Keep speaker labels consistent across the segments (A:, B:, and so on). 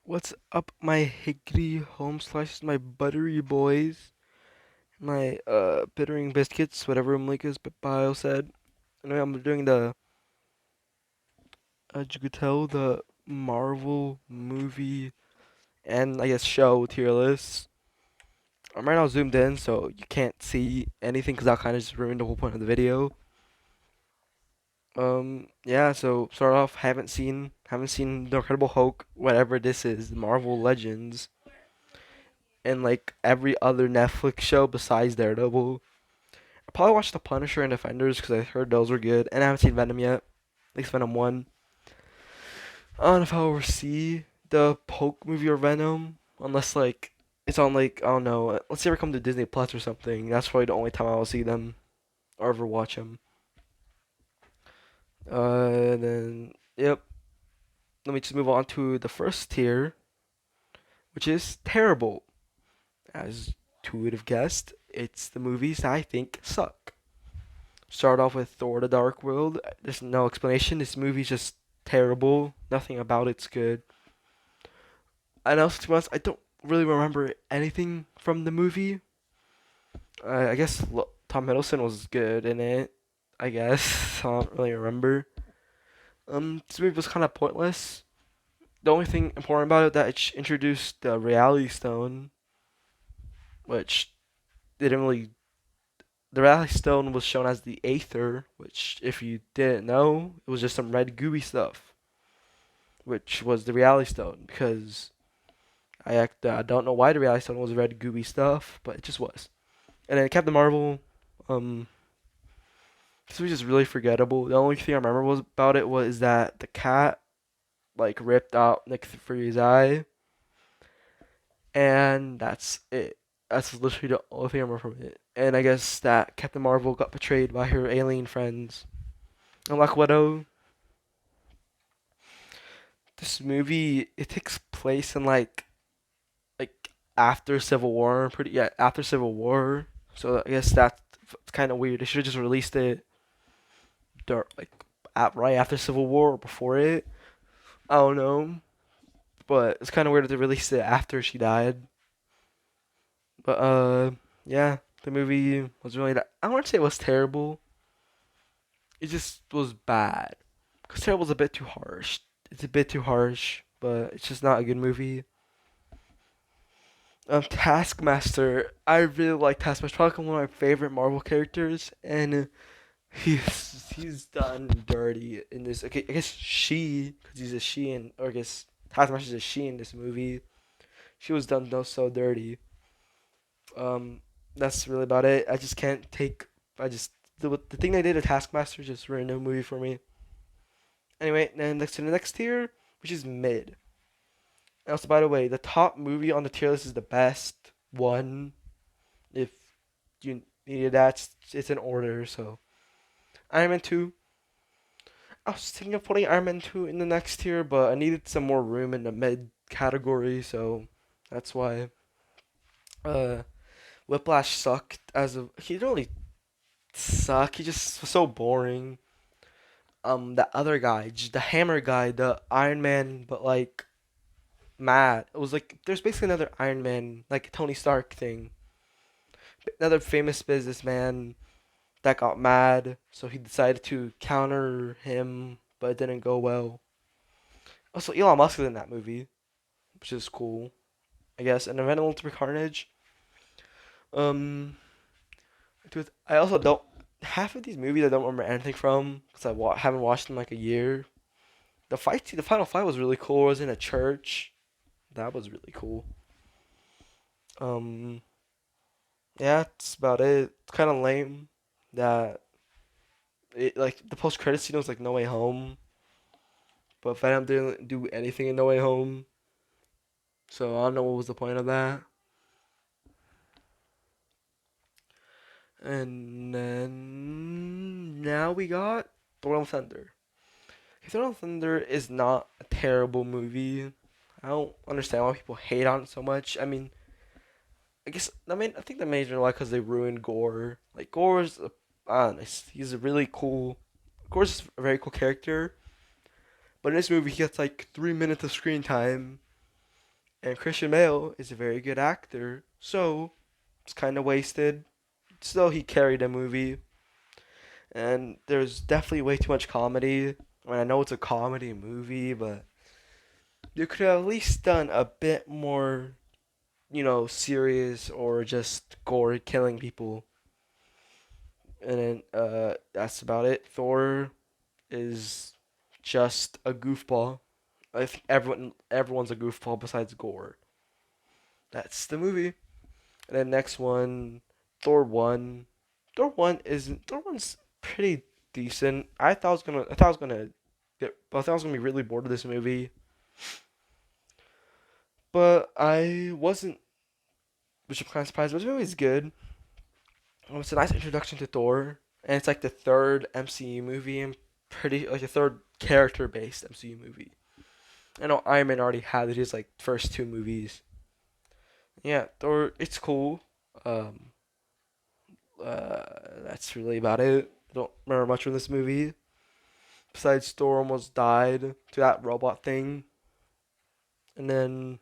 A: What's up, my higgity home slices, my buttery boys, my bittering biscuits, whatever Malika's bio said. Anyway, I'm doing the, as you could tell, the Marvel movie and I guess show tier list. I'm right now zoomed in, so you can't see anything because that kind of just ruined the whole point of the video. Yeah. So start off, haven't seen the Incredible Hulk, whatever this is, Marvel Legends, and like every other Netflix show besides Daredevil. I probably watched The Punisher and Defenders because I heard those were good, and I haven't seen Venom yet. At least Venom 1. I don't know if I'll ever see the Poke movie or Venom, unless like it's on like I don't know. Let's say ever come to Disney Plus or something. That's probably the only time I will see them or ever watch them. Then yep. Let me just move on to the first tier, which is terrible. As two would have guessed, it's the movies that I think suck. Start off with Thor: The Dark World. There's no explanation. This movie's just terrible. Nothing about it's good. And also, to be honest, I don't really remember anything from the movie. I guess Tom Hiddleston was good in it. I guess I don't really remember. This movie was kind of pointless. The only thing important about it that it introduced the Reality Stone, which didn't really. The Reality Stone was shown as the Aether, which, if you didn't know, it was just some red gooey stuff, which was the Reality Stone. Because I don't know why the Reality Stone was red gooey stuff, but it just was. And then Captain Marvel, um, this was just really forgettable. The only thing I remember was about it was that the cat like ripped out Nick Fury's eye, and that's it. That's literally the only thing I remember from it. And I guess that Captain Marvel got betrayed by her alien friends. And Black Widow, this movie it takes place in like after Civil War, after Civil War. So I guess that's kind of weird. They should have just released it like right after Civil War or before it. I don't know, but it's kind of weird that they released it after she died. But yeah, the movie was really. I wouldn't say it was terrible. It just was bad. Cause terrible is a bit too harsh. It's a bit too harsh, but it's just not a good movie. Taskmaster. I really like Taskmaster. Probably one of my favorite Marvel characters, and he's done dirty in this. Okay, I guess she, because he's a she, and or I guess Taskmaster's a she in this movie. She was done so dirty. Um, that's really about it. I just can't take. I just the thing they did to Taskmaster just ruined the movie for me. Anyway, then next to the next tier, which is mid. And also, by the way, the top movie on the tier list is the best one. If you needed that, it's in order. So Iron Man 2. I was thinking of putting Iron Man 2 in the next tier, but I needed some more room in the mid category, so that's why. Uh, Whiplash sucked as a. He didn't really suck, he just was so boring. The other guy, the Hammer guy, the Iron Man, but like mad. It was like there's basically another Iron Man, like Tony Stark thing. Another famous businessman that got mad, so he decided to counter him, but it didn't go well. Also, Elon Musk is in that movie, which is cool, I guess. And Venom Ultimate Carnage. Um, I also don't half of these movies I don't remember anything from because haven't watched them like a year. The final fight was really cool. It was in a church. That was really cool. Um, yeah, that's about it. It's kind of lame that it like the post credit scene was like No Way Home, but Venom didn't do anything in No Way Home. So I don't know what was the point of that. And then now we got Thor: Love and Thunder. Thor: Love and Thunder is not a terrible movie. I don't understand why people hate on it so much. I mean, I think the major why because they ruined Gore. Like Gore's honest. He's a really cool. Gore's a very cool character, but in this movie he gets like 3 minutes of screen time, And Christian Bale is a very good actor, so it's kind of wasted. Still, he carried a movie, and there's definitely way too much comedy. I mean, I know it's a comedy movie, but you could have at least done a bit more, serious or just gore killing people. And then that's about it. Thor is just a goofball. I think everyone's a goofball besides Gore. That's the movie. And then next one, Thor one. Thor one's pretty decent. I thought I was gonna I thought I was gonna be really bored of this movie, but I wasn't, which I'm kind of surprised. But this movie's good. It's a nice introduction to Thor, and it's like the third MCU movie and pretty like the third character-based MCU movie. I know Iron Man already had his like first two movies. Yeah, Thor. It's cool. Um, that's really about it. I don't remember much from this movie besides Thor almost died to that robot thing, and then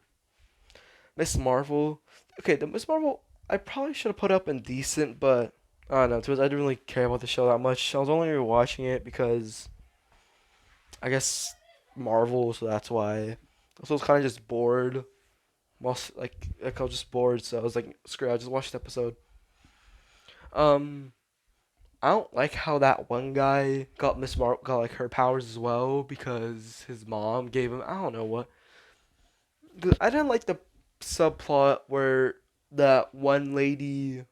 A: Miss Marvel. Okay, the Miss Marvel I probably should have put up in decent, but I don't know. I didn't really care about the show that much. I was only rewatching it because I guess Marvel, so that's why. So I was kind of just bored. Most like I was just bored, so I was like, screw it, I'll just watch the episode. Um, I don't like how that one guy got like her powers as well because his mom gave him, I don't know what. I didn't like the subplot where that one lady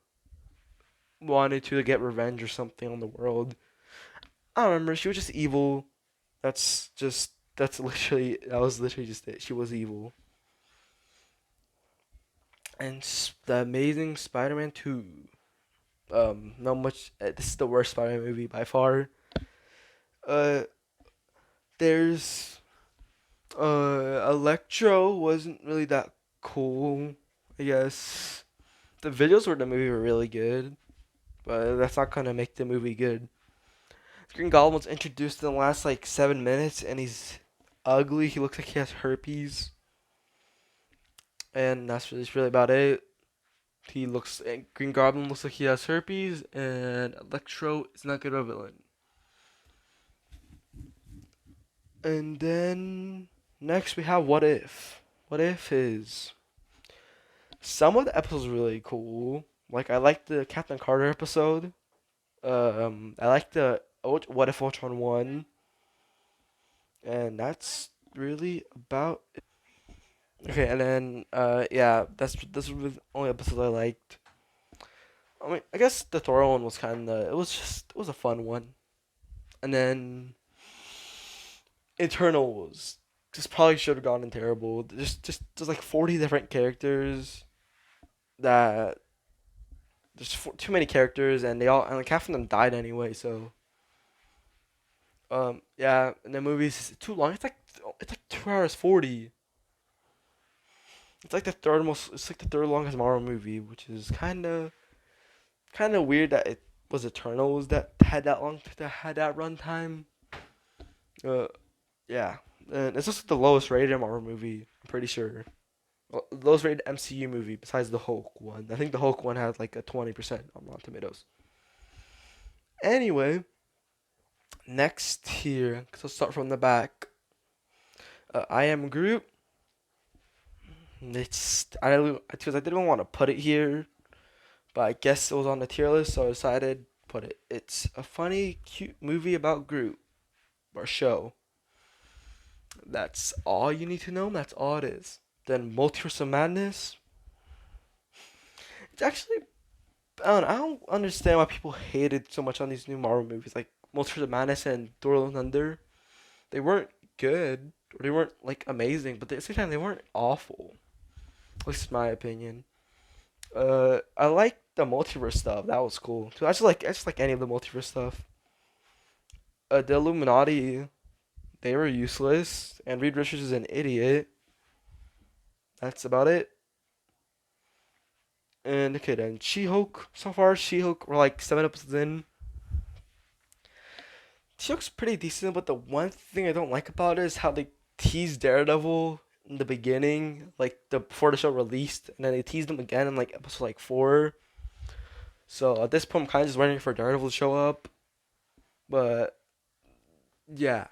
A: wanted to get revenge or something on the world. I don't remember. She was just evil. That was literally just it. She was evil. And the Amazing Spider-Man 2. Not much. This is the worst Spider-Man movie by far. Uh, there's Electro wasn't really that cool. I guess the videos for the movie were really good, but that's not gonna make the movie good. Green Goblin was introduced in the last like 7 minutes, and he's ugly. He looks like he has herpes, and that's really about it. Green Goblin looks like he has herpes, and Electro is not good of a villain. And then next we have What If. What If is some of the episodes are really cool. Like I like the Captain Carter episode. I like the What If Ultron one, and that's really about it. Okay, and then yeah, this was the only episode I liked. I mean, I guess the Thor one was kind of it was a fun one, and then Eternals just probably should have gone in terrible. There's like 40 different characters that too many characters, and they all and like half of them died anyway. So yeah, and the movie's too long. It's like 2 hours 40. It's like the third longest Marvel movie, which is kind of weird that it was Eternals that had that runtime. Uh, yeah, and it's just the lowest rated Marvel movie. I'm pretty sure. Well, lowest rated MCU movie besides the Hulk one. I think the Hulk one had like a 20% on Rotten Tomatoes. Anyway, next here, so let's start from the back. I Am Groot. It's because I didn't want to put it here, but I guess it was on the tier list, so I decided to put it. It's a funny, cute movie about Groot or show. That's all you need to know. That's all it is. Then Multiverse of Madness. It's actually I don't understand why people hated so much on these new Marvel movies like Multiverse of Madness and Thor: Love and Thunder. They weren't good or they weren't like amazing, but at the same time they weren't awful. At least in my opinion. I like the multiverse stuff. That was cool. So I just like any of the multiverse stuff. The Illuminati, they were useless, and Reed Richards is an idiot. That's about it. And okay, then She-Hulk. So far, She-Hulk, we're like 7 episodes in. She-Hulk's pretty decent, but the one thing I don't like about it is how they tease Daredevil in the beginning, like the before the show released, and then they teased him again in like episode like 4. So at this point, I'm kind of just waiting for Daredevil to show up. But yeah,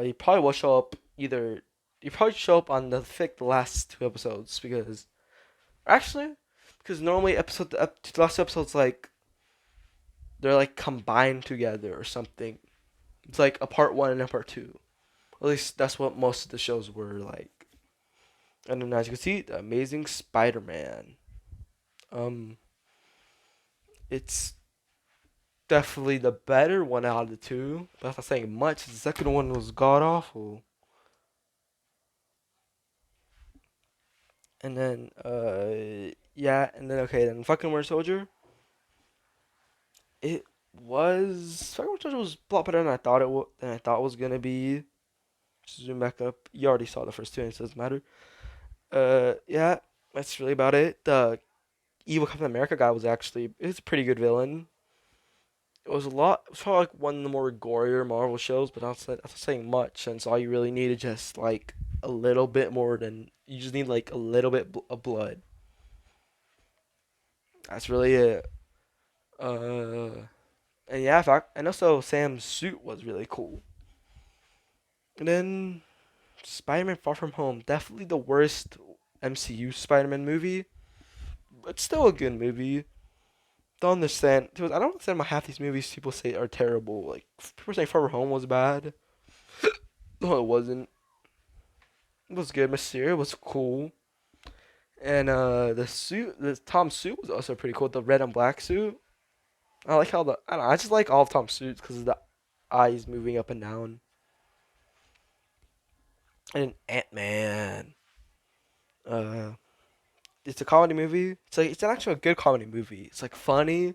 A: he probably will show up either. He probably show up on the last 2 episodes because actually, because normally the last 2 episodes like they're like combined together or something. It's like a part 1 and a part 2. At least that's what most of the shows were like. And then as you can see, the Amazing Spider-Man. Um, it's definitely the better one out of the two. But that's not saying much. The second one was god awful. And then yeah, and then okay, then fucking Winter Soldier. It was fucking Winter Soldier was a lot better than I thought it was gonna be. Zoom back up. You already saw the first two, and it doesn't matter. Yeah, that's really about it. The evil Captain America guy was actually it's a pretty good villain. It was a lot. It was probably like one of the more gorier Marvel shows, but that's not saying much. Since all you really need is just like a little bit more than you just need like a little bit of blood. That's really it. And yeah, in fact, and also Sam's suit was really cool. And then Spider-Man: Far From Home, definitely the worst MCU Spider-Man movie, but still a good movie. Don't understand. I don't understand why half these movies people say are terrible. Like people say Far From Home was bad. No, it wasn't. It was good. Mysterio was cool, and the Tom suit was also pretty cool. The red and black suit. I like how I don't know, I just like all of Tom's suits because of the eyes moving up and down. And Ant Man. Uh, it's a comedy movie. It's an actual good comedy movie. It's like funny,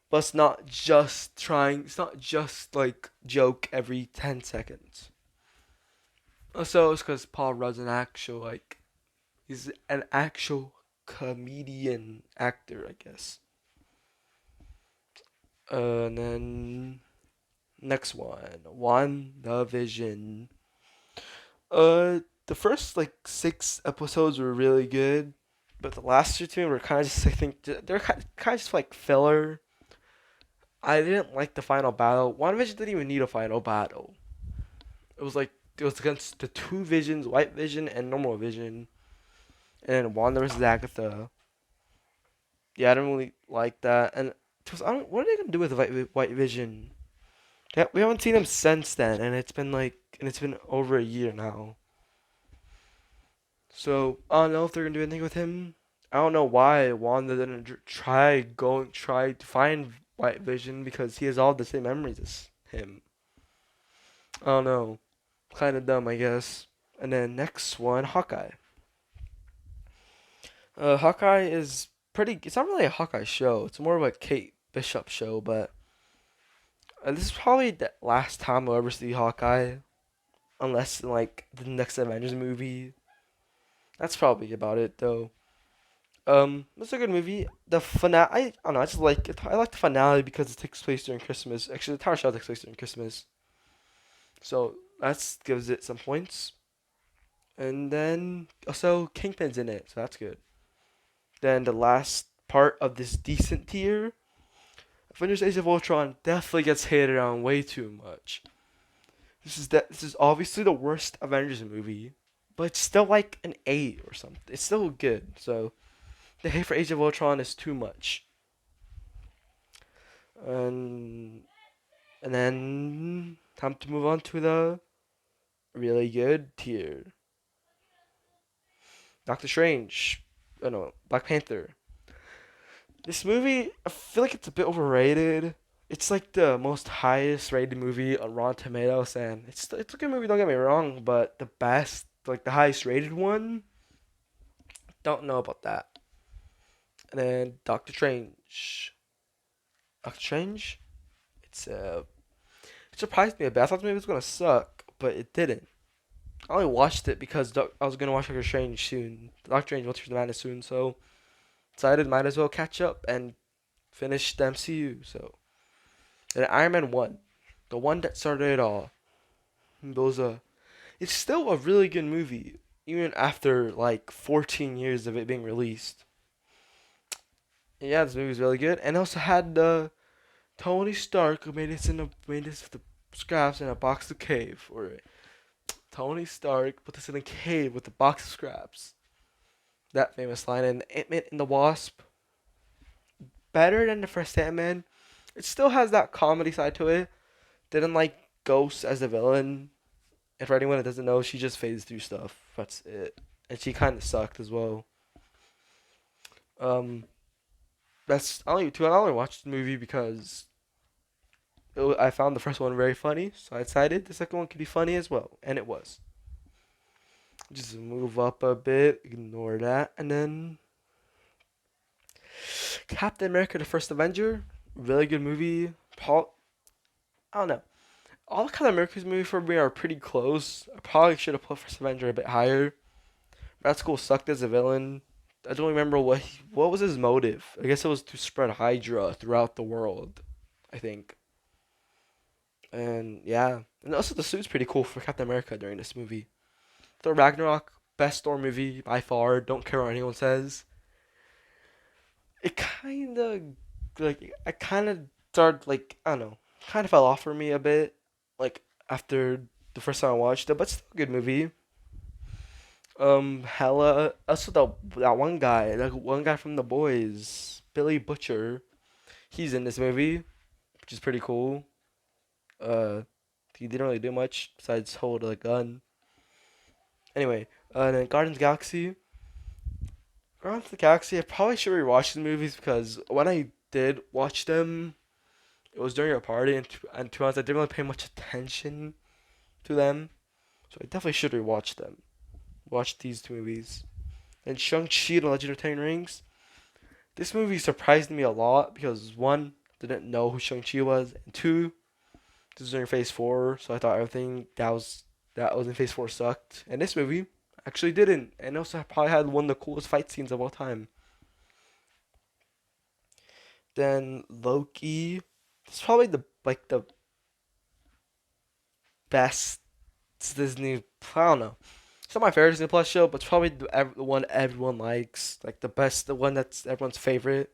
A: but it's not just trying. It's not just like joke every 10 seconds. Also, it's because Paul Rudd's an actual like he's an actual comedian actor, I guess. And then next one, the Vision. The first like 6 episodes were really good, but the last two were kind of just I think they're kind of just like filler. I didn't like the final battle. One Vision didn't even need a final battle. It was like it was against the two Visions, White Vision and Normal Vision, and then Wanda versus Agatha. Yeah, I don't really like that. And I don't, what are they gonna do with White Vision? Yeah, we haven't seen him since then, and it's been over a year now. So I don't know if they're gonna do anything with him. I don't know why Wanda didn't try to find White Vision because he has all the same memories as him. I don't know, kind of dumb, I guess. And then next one, Hawkeye. Hawkeye is pretty. It's not really a Hawkeye show. It's more of a Kate Bishop show, but this is probably the last time we'll ever see Hawkeye, unless in like the next Avengers movie. That's probably about it though. It's a good movie. The finale, I don't know, I just like it. I like the finale because it takes place during Christmas. Actually, the entire show takes place during Christmas, so that gives it some points. And then also Kingpin's in it, so that's good. Then the last part of this decent tier, Avengers Age of Ultron definitely gets hated on way too much. This is obviously the worst Avengers movie, but it's still like an 8 or something. It's still good. So the hate for Age of Ultron is too much. And and then time to move on to the really good tier. Doctor Strange. Oh no, Black Panther. This movie, I feel like it's a bit overrated. It's like the most highest rated movie on Rotten Tomatoes, and it's a good movie. Don't get me wrong, but the best, like the highest rated one, don't know about that. And then Doctor Strange. Doctor Strange. It's it surprised me a bit. I thought the movie was gonna suck, but it didn't. I only watched it because I was gonna watch Doctor Strange soon. Doctor Strange Multiverse of Madness soon, so decided might as well catch up and finish the MCU. So and Iron Man 1, the one that started it all. Those it's still a really good movie. even after like 14 years of it being released. Yeah, this movie was really good, and also had Tony Stark who made this with the scraps in a box of cave, or Tony Stark put this in a cave with a box of scraps. That famous line, and Ant-Man and the Wasp, better than the first Ant-Man. It still has that comedy side to it. Didn't like Ghost as a villain. And for anyone that doesn't know, she just fades through stuff. That's it. And she kind of sucked as well. Um, I only watched the movie because I found the first one very funny, so I decided the second one could be funny as well, and it was. Just move up a bit, ignore that, and then Captain America: The First Avenger, really good movie. Paul, I don't know. All the Captain America's movies for me are pretty close. I probably should have put First Avenger a bit higher. Red Skull sucked as a villain. I don't remember what was his motive. I guess it was to spread Hydra throughout the world. I think. And yeah, and also the suit's pretty cool for Captain America during this movie. Thor Ragnarok, best Thor movie by far. Don't care what anyone says. It kind of I kind of started I don't know, kind of fell off for me a bit. Like after the first time I watched it, but still a good movie. Hella. Also, that one guy from The Boys, Billy Butcher, he's in this movie, which is pretty cool. Uh, he didn't really do much besides hold a gun. Anyway, then Guardians of the Galaxy. Guardians of the Galaxy. I probably should rewatch the movies because when I did watch them, it was during a party, and to be honest, I didn't really pay much attention to them. So I definitely should rewatch them. Watch these two movies. And Shang-Chi and the Legend of Ten Rings. This movie surprised me a lot because one, didn't know who Shang-Chi was, and two, this was during Phase 4, so I thought everything that was in Phase 4 sucked. And this movie actually didn't, and also probably had one of the coolest fight scenes of all time. Then Loki, it's probably the best Disney. I don't know. It's not my favorite Disney Plus show, but it's probably the one everyone likes, like the best, the one that's everyone's favorite.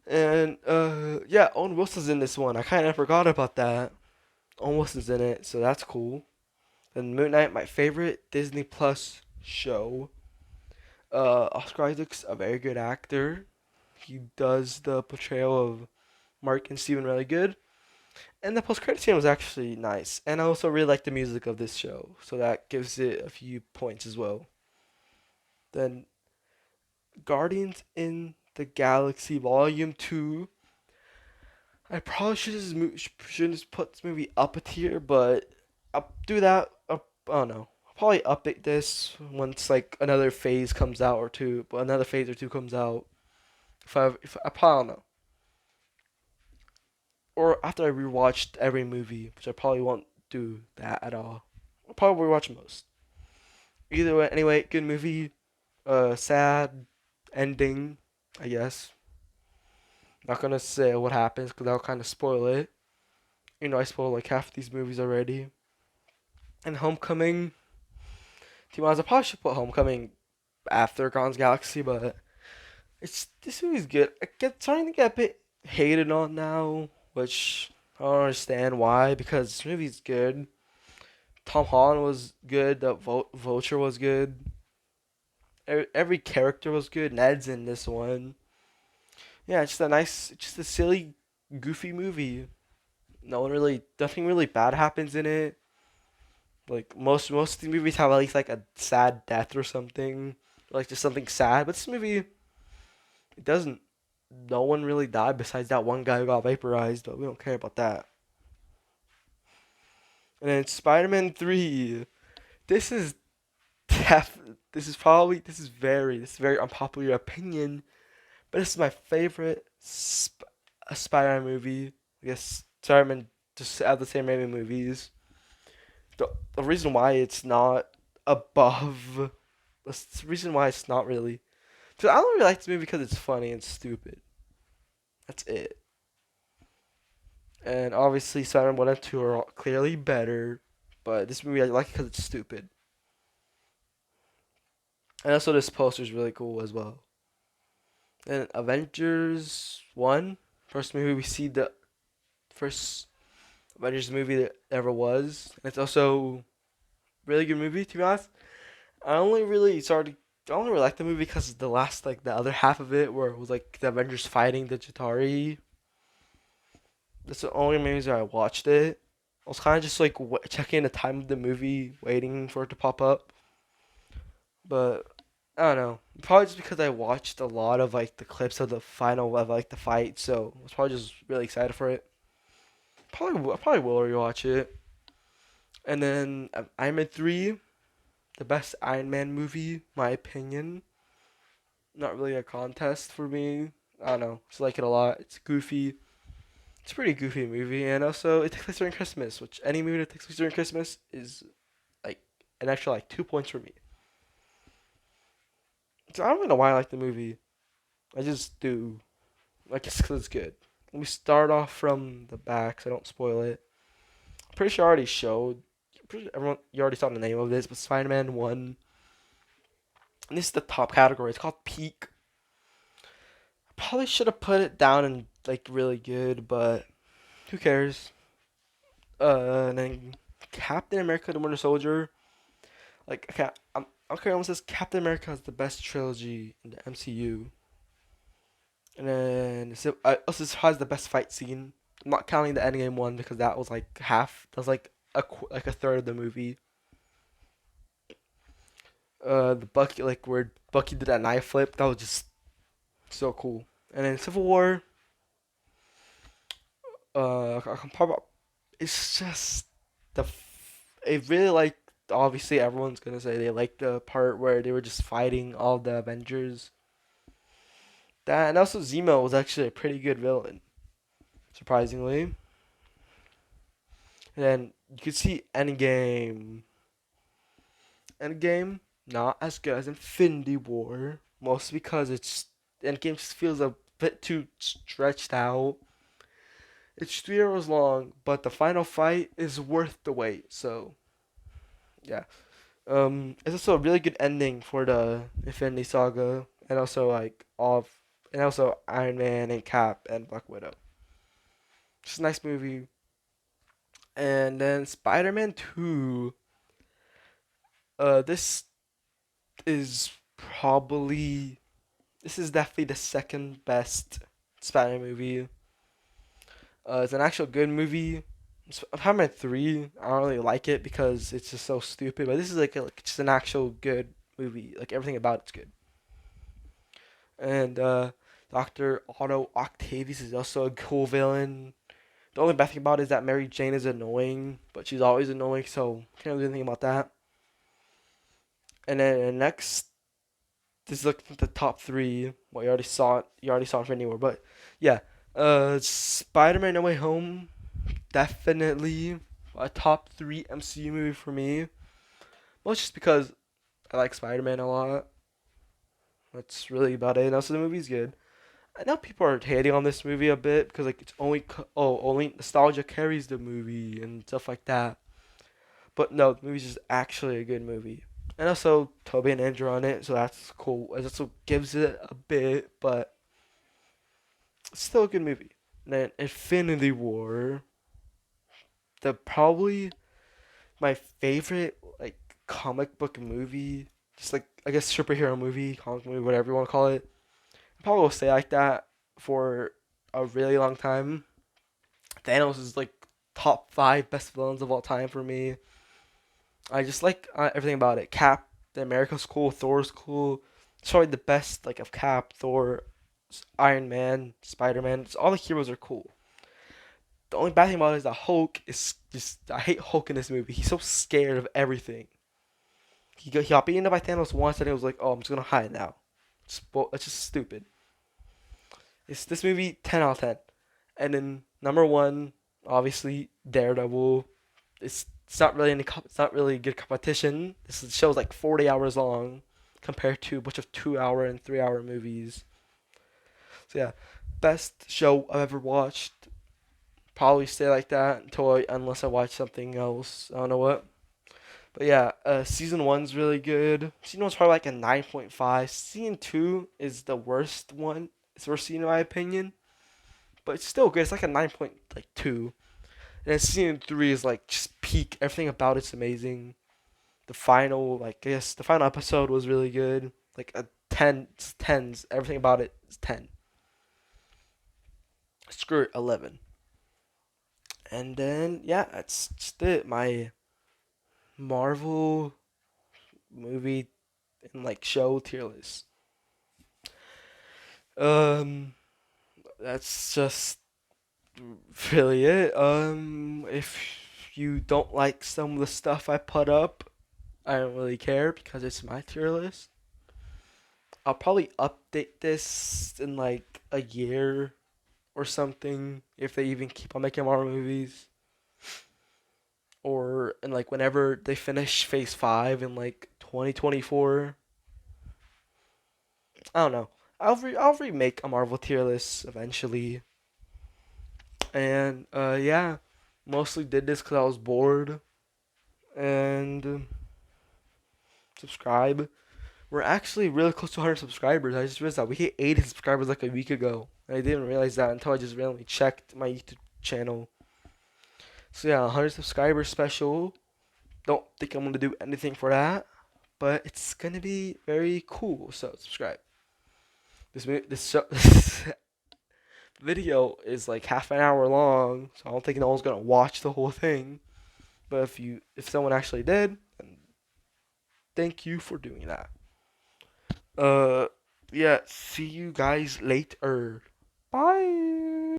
A: And yeah, Owen Wilson's in this one. I kind of forgot about that. Owen Wilson's in it, so that's cool. Then Moon Knight, my favorite Disney Plus show. Oscar Isaac's a very good actor. He does the portrayal of Mark and Steven really good. And the post credit scene was actually nice. And I also really like the music of this show, so that gives it a few points as well. Then Guardians in the Galaxy Volume 2. I probably shouldn't just put this movie up a tier, but I'll do that. I don't know. I'll probably update this once like another phase comes out or two, but another phase or two comes out. If I probably don't know, or after I rewatched every movie, which I probably won't do that at all. I'll probably rewatch most. Either way, anyway, good movie. Sad ending, I guess. Not gonna say what happens because that'll kind of spoil it. You know, I spoiled like half these movies already. And Homecoming, to be honest, I probably should put Homecoming after Guardians of the Galaxy, but this movie's good. Starting to get a bit hated on now, which I don't understand why because this movie's good. Tom Holland was good. The Vulture was good. Every character was good. Ned's in this one. Yeah, it's just a silly, goofy movie. Nothing really bad happens in it. Like most of the movies have at least like a sad death or something, like just something sad. But this movie, it doesn't. No one really died besides that one guy who got vaporized, but we don't care about that. And then Spider-Man 3. This is def. This is very unpopular opinion, but this is my favorite Spider-Man movie. I guess Spider-Man just out of the same Raimi movies. The reason why it's not above. The reason why it's not really. So I don't really like this movie because it's funny and stupid. That's it. And obviously, Spider-Man 1 and 2 are clearly better, but this movie I like because it's stupid. And also this poster is really cool as well. And Avengers 1, first movie we see the first Avengers movie that ever was. And it's also a really good movie to be honest. I only really started I only really liked the movie because the last like the other half of it where it was like the Avengers fighting the Chitauri. That's the only movies that I watched it. I was kind of just like checking the time of the movie, waiting for it to pop up. But I don't know. Probably just because I watched a lot of like the clips of the final of like the fight, so I was probably just really excited for it. I probably will rewatch it. And then Iron Man 3, the best Iron Man movie, my opinion. Not really a contest for me. I don't know. Just like it a lot. It's goofy. It's a pretty goofy movie, and also it takes place during Christmas, which any movie that takes place during Christmas is like an extra like 2 points for me. So I don't really know why I like the movie. I just do. Like it's because it's good. Let me start off from the back so I don't spoil it. I'm pretty sure I already showed. Pretty sure everyone, you already saw the name of this, but Spider-Man 1. And this is the top category. It's called Peak. I probably should have put it down in like really good, but who cares? And then Captain America: The Winter Soldier. Like, okay, okay, almost says Captain America is the best trilogy in the MCU. And then also has the best fight scene. I'm not counting the Endgame one because that was like half. That was like a third of the movie. The Bucky like where Bucky did that knife flip. That was just so cool. And then Civil War. I can talk about. It's just the. It really like. Obviously, everyone's gonna say they like the part where they were just fighting all the Avengers. That and also Zemo was actually a pretty good villain, surprisingly. And then you could see Endgame. Endgame not as good as Infinity War, mostly because it's Endgame just feels a bit too stretched out. It's 3 hours long, but the final fight is worth the wait. So yeah, it's also a really good ending for the Infinity Saga, and also like and also Iron Man and Cap and Black Widow. Just a nice movie. And then Spider-Man 2. This is probably this is definitely the second best Spider-Man movie. It's an actual good movie. Spider-Man 3, I don't really like it because it's just so stupid. But this is like just an actual good movie. Like everything about it's good. And Doctor Otto Octavius is also a cool villain. The only bad thing about it is that Mary Jane is annoying, but she's always annoying, so can't really do anything about that. And then next, this is like the top three. Well, you already saw it. You already saw it for anywhere, but yeah. Spider-Man: No Way Home, definitely a top three MCU movie for me. Well, it's just because I like Spider-Man a lot. That's really about it. And also, the movie's good. I know people are hating on this movie a bit because like it's only nostalgia carries the movie and stuff like that. But no, the movie's just actually a good movie. And also Toby and Andrew on it, so that's cool. It also gives it a bit, but it's still a good movie. And then Infinity War, the probably my favorite like comic book movie, just like I guess superhero movie, comic movie, whatever you want to call it. I probably will stay like that for a really long time. Thanos is like top five best villains of all time for me. I just like everything about it. Cap, the America's cool. Thor's cool. It's probably the best like of Cap, Thor, Iron Man, Spider Man. All the heroes are cool. The only bad thing about it is that Hulk is just. I hate Hulk in this movie. He's so scared of everything. He got beaten up by Thanos once, and he was like, "Oh, I'm just gonna hide now." It's just stupid. It's this movie 10 out of 10. And then number one, obviously Daredevil. It's not really it's not really good competition. This show's like 40 hours long compared to a bunch of 2 hour and 3 hour movies. So yeah, best show I've ever watched. Probably stay like that unless I watch something else. I don't know what. But yeah, season one's really good. Season one's probably like a 9.5. Season two is the worst one. It's the worst season in my opinion, but it's still good. It's like a 9.2. And then season three is like just peak. Everything about it's amazing. The final, like I guess the final episode was really good. Like a 10, it's tens. Everything about it is 10. Screw it, 11. And then yeah, that's just it. My Marvel movie and like show tier list. Um, that's just really it. If you don't like some of the stuff I put up, I don't really care because it's my tier list. I'll probably update this in like a year or something if they even keep on making Marvel movies, or in like whenever they finish Phase 5 in like 2024. I don't know. I'll remake a Marvel tier list eventually, and yeah, mostly did this because I was bored. And subscribe. We're actually really close to 100 subscribers. I just realized that we hit 80 subscribers like a week ago. I didn't realize that until I just randomly checked my YouTube channel. So yeah, 100 subscribers special. Don't think I'm gonna do anything for that, but it's gonna be very cool. So subscribe. This video is like half an hour long, so I don't think no one's gonna watch the whole thing. But if someone actually did, then thank you for doing that. Uh, yeah. See you guys later. Bye.